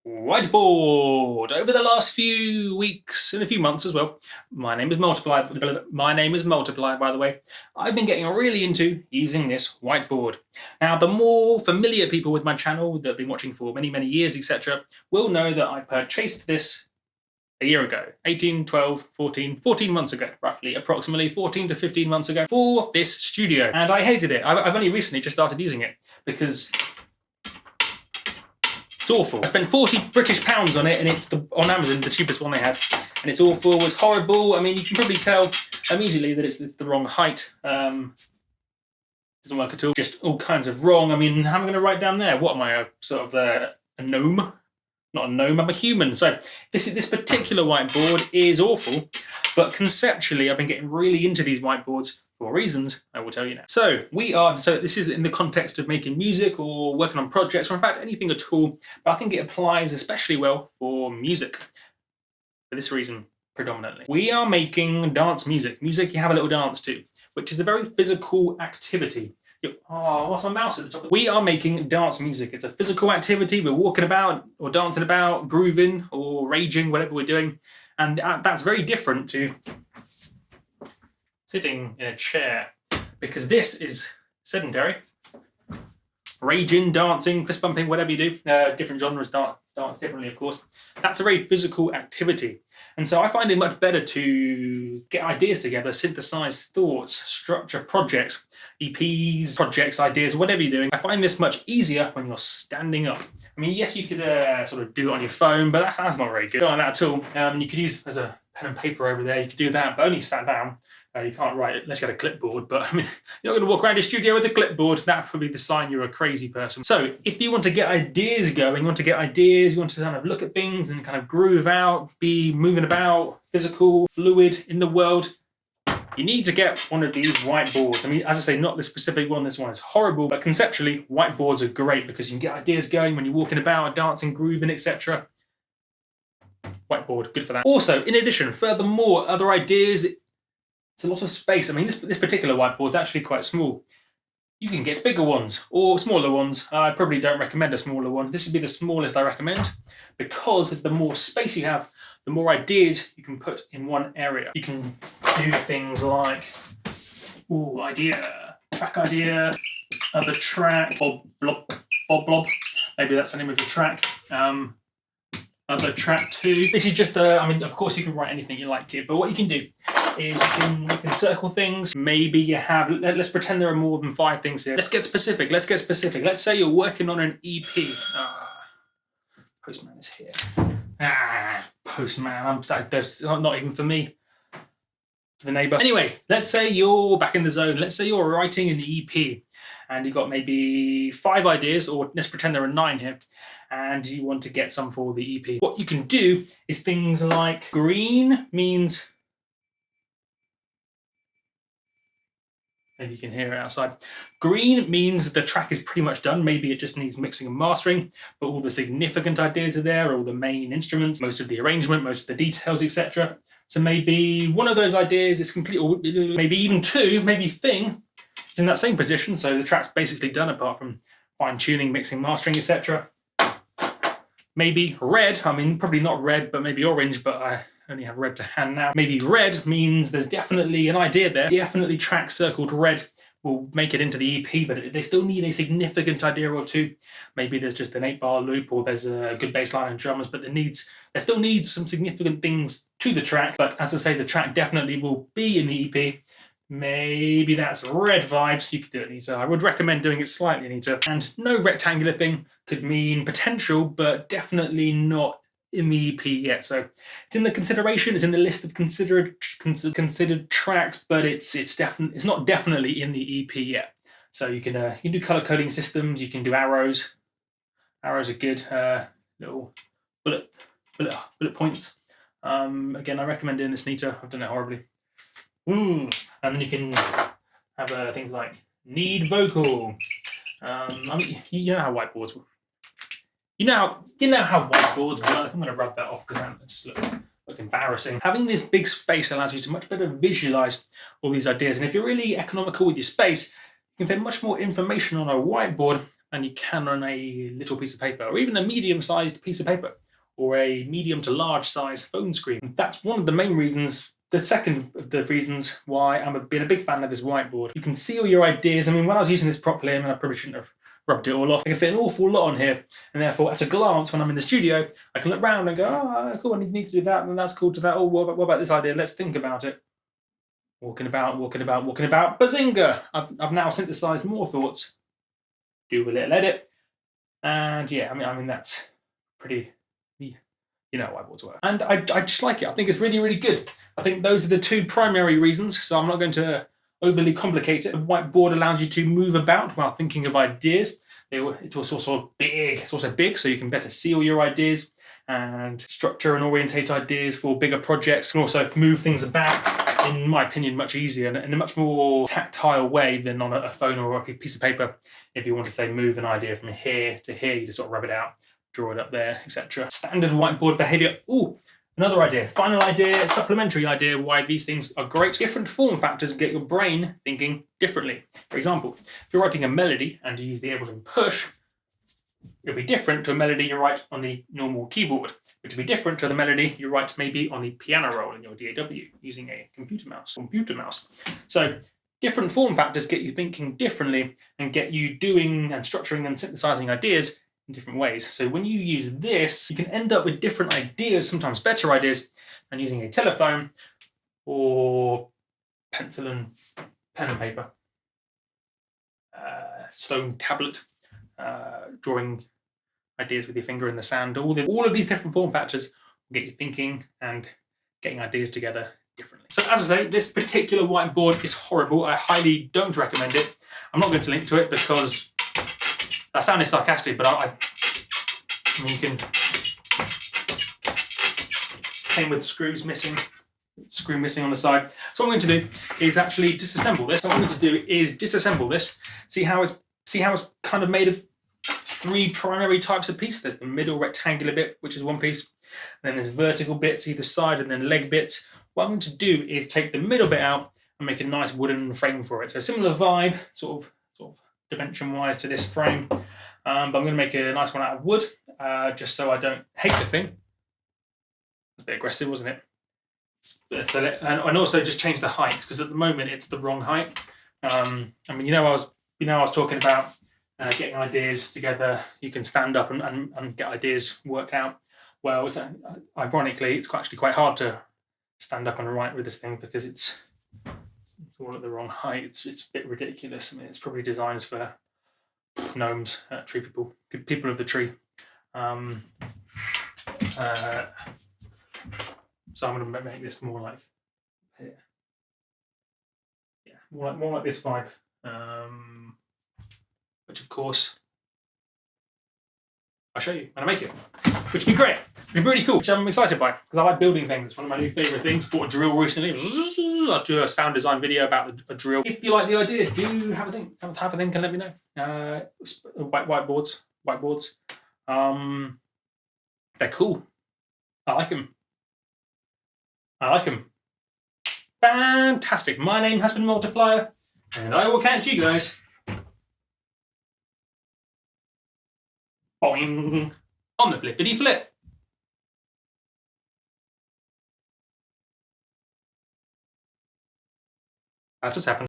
Whiteboard. Over the last few weeks and a few months as well, my name is Multiply, by the way. I've been getting really into using this whiteboard. Now, the more familiar people with my channel that have been watching for many years, etc., will know that I purchased this a year ago, 14 months ago, roughly, approximately 14 to 15 months ago, for this studio. And I hated it. I've only recently just started using it because it's awful. I spent 40 British pounds on it, and it's on Amazon, the cheapest one they had. And it's awful, it's horrible. I mean, you can probably tell immediately that it's the wrong height. Doesn't work at all. Just all kinds of wrong. I mean, how am I going to write down there? What am I, a gnome? Not a gnome, I'm a human. So this particular whiteboard is awful, but conceptually I've been getting really into these whiteboards for reasons I will tell you now. So this is in the context of making music or working on projects, or in fact anything at all, but I think it applies especially well for music, for this reason predominantly. We are making dance music you have a little dance to, which is a very physical activity. Oh, what's my mouse at the top? We are making dance music. It's a physical activity. We're walking about or dancing about, grooving or raging, whatever we're doing. And that's very different to sitting in a chair, because this is sedentary. Raging, dancing, fist bumping, whatever you do. Different genres dance differently, of course. That's a very physical activity. And so I find it much better to get ideas together, synthesize thoughts, structure projects, EPs, projects, ideas, whatever you're doing. I find this much easier when you're standing up. I mean, yes, you could sort of do it on your phone, but that's not very good. Don't like that at all. You could use, there's a pen and paper over there, you could do that, but only sat down. You can't write it unless you had a clipboard, but I mean, you're not going to walk around your studio with a clipboard. That would be the sign you're a crazy person. So if you want to get ideas going, you want to kind of look at things and kind of groove out, be moving about, physical, fluid in the world, you need to get one of these whiteboards. I mean, as I say, not the specific one. This one is horrible, but conceptually, whiteboards are great because you can get ideas going when you're walking about, dancing, grooving, etc. Whiteboard, good for that. Also, in addition, furthermore, other ideas. It's a lot of space. I mean, this particular whiteboard is actually quite small. You can get bigger ones or smaller ones. I probably don't recommend a smaller one. This would be the smallest I recommend, because the more space you have, the more ideas you can put in one area. You can do things like, track idea, other track, bob blob. Maybe that's the name of the track. Other track 2. This is just of course you can write anything you like here, but what you can do is you can circle things. Maybe you have, let's pretend there are more than 5 things here. Let's get specific. Let's say you're working on an EP. Postman is here. Postman, that's not even for me. For the neighbor. Anyway, let's say you're back in the zone. Let's say you're writing an EP and you've got maybe 5 ideas, or let's pretend there are 9 here, and you want to get some for the EP. What you can do is things like green means, maybe you can hear it outside. Green means the track is pretty much done. Maybe it just needs mixing and mastering, but all the significant ideas are there, all the main instruments, most of the arrangement, most of the details, etc. So maybe one of those ideas is complete, or maybe even 2, maybe thing, is in that same position. So the track's basically done apart from fine tuning, mixing, mastering, etc. Maybe red, I mean, probably not red, but maybe orange, but I only have red to hand now. Maybe red means there's definitely an idea there. Definitely track circled red will make it into the EP, but they still need a significant idea or 2. Maybe there's just an 8-bar loop, or there's a good bass line and drums, but there still needs some significant things to the track. But as I say, the track definitely will be in the EP. Maybe that's red vibes. You could do it neater. I would recommend doing it slightly neater. And no rectangular thing could mean potential, but definitely not in the EP yet. So it's in the consideration, it's in the list of considered tracks, but it's not definitely in the EP yet. So you can do color coding systems, you can do arrows. Arrows are good. Little bullet points. Again, I recommend doing this neater. I've done it horribly. And then you can have things like need vocal. I mean, you know how whiteboards work. You know how whiteboards work. I'm going to rub that off because that just looks embarrassing. Having this big space allows you to much better visualize all these ideas. And if you're really economical with your space, you can fit much more information on a whiteboard than you can on a little piece of paper, or even a medium-sized piece of paper, or a medium to large size phone screen. And that's one of the main reasons, the second of the reasons why I'm been a big fan of this whiteboard. You can see all your ideas. I mean, when I was using this properly, I mean, I probably shouldn't have rubbed it all off. I can fit an awful lot on here, and therefore, at a glance, when I'm in the studio, I can look around and go, oh, cool, I need to do that, and that's cool to that. Oh, what about this idea? Let's think about it. Walking about, bazinga! I've now synthesized more thoughts. Do a little edit, and yeah, I mean that's pretty. You know whiteboards work, and I just like it. I think it's really, really good. I think those are the two primary reasons. So I'm not going to overly complicate it. The whiteboard allows you to move about while thinking of ideas. It's also big. It's also big, so you can better see all your ideas and structure and orientate ideas for bigger projects. And also move things about, in my opinion, much easier and in a much more tactile way than on a phone or a piece of paper. If you want to say move an idea from here to here, you just sort of rub it out, draw it up there, etc. Standard whiteboard behavior. Ooh, another idea, final idea, supplementary idea, why these things are great. Different form factors get your brain thinking differently. For example, if you're writing a melody and you use the Ableton Push, it'll be different to a melody you write on the normal keyboard, which will be different to the melody you write maybe on the piano roll in your DAW using a computer mouse. So different form factors get you thinking differently and get you doing and structuring and synthesizing ideas in different ways. So when you use this, you can end up with different ideas, sometimes better ideas, than using a telephone or pencil and pen and paper, stone tablet, drawing ideas with your finger in the sand. All of these different form factors will get you thinking and getting ideas together differently. So as I say, this particular whiteboard is horrible. I highly don't recommend it. I'm not going to link to it because that sounded sarcastic, but I mean, you can came with screw missing on the side. So what I'm going to do is actually disassemble this. So what I'm going to do is disassemble this, see how it's kind of made of three primary types of piece. There's the middle rectangular bit, which is one piece, and then there's vertical bits either side, and then leg bits. What I'm going to do is take the middle bit out and make a nice wooden frame for it. So similar vibe, sort of dimension-wise to this frame, but I'm going to make a nice one out of wood, just so I don't hate the thing. It's a bit aggressive, wasn't it? And also just change the height, because at the moment it's the wrong height. I mean, I was talking about getting ideas together. You can stand up and get ideas worked out. Well, ironically, it's actually quite hard to stand up and write with this thing because it's all at the wrong height. It's a bit ridiculous. I mean, it's probably designed for gnomes, tree people of the tree. So I'm going to make this more like here. Yeah, more like this vibe. Which of course I'll show you when I make it, which would be great. It'd be really cool, which I'm excited by because I like building things. It's one of my new favourite things. Bought a drill recently. I'll do a sound design video about a drill. If you like the idea, do have a think and let me know. Whiteboards. They're cool. I like them. Fantastic. My name has been Multiplier, and I will catch you guys boing on the flippity flip. That just happened.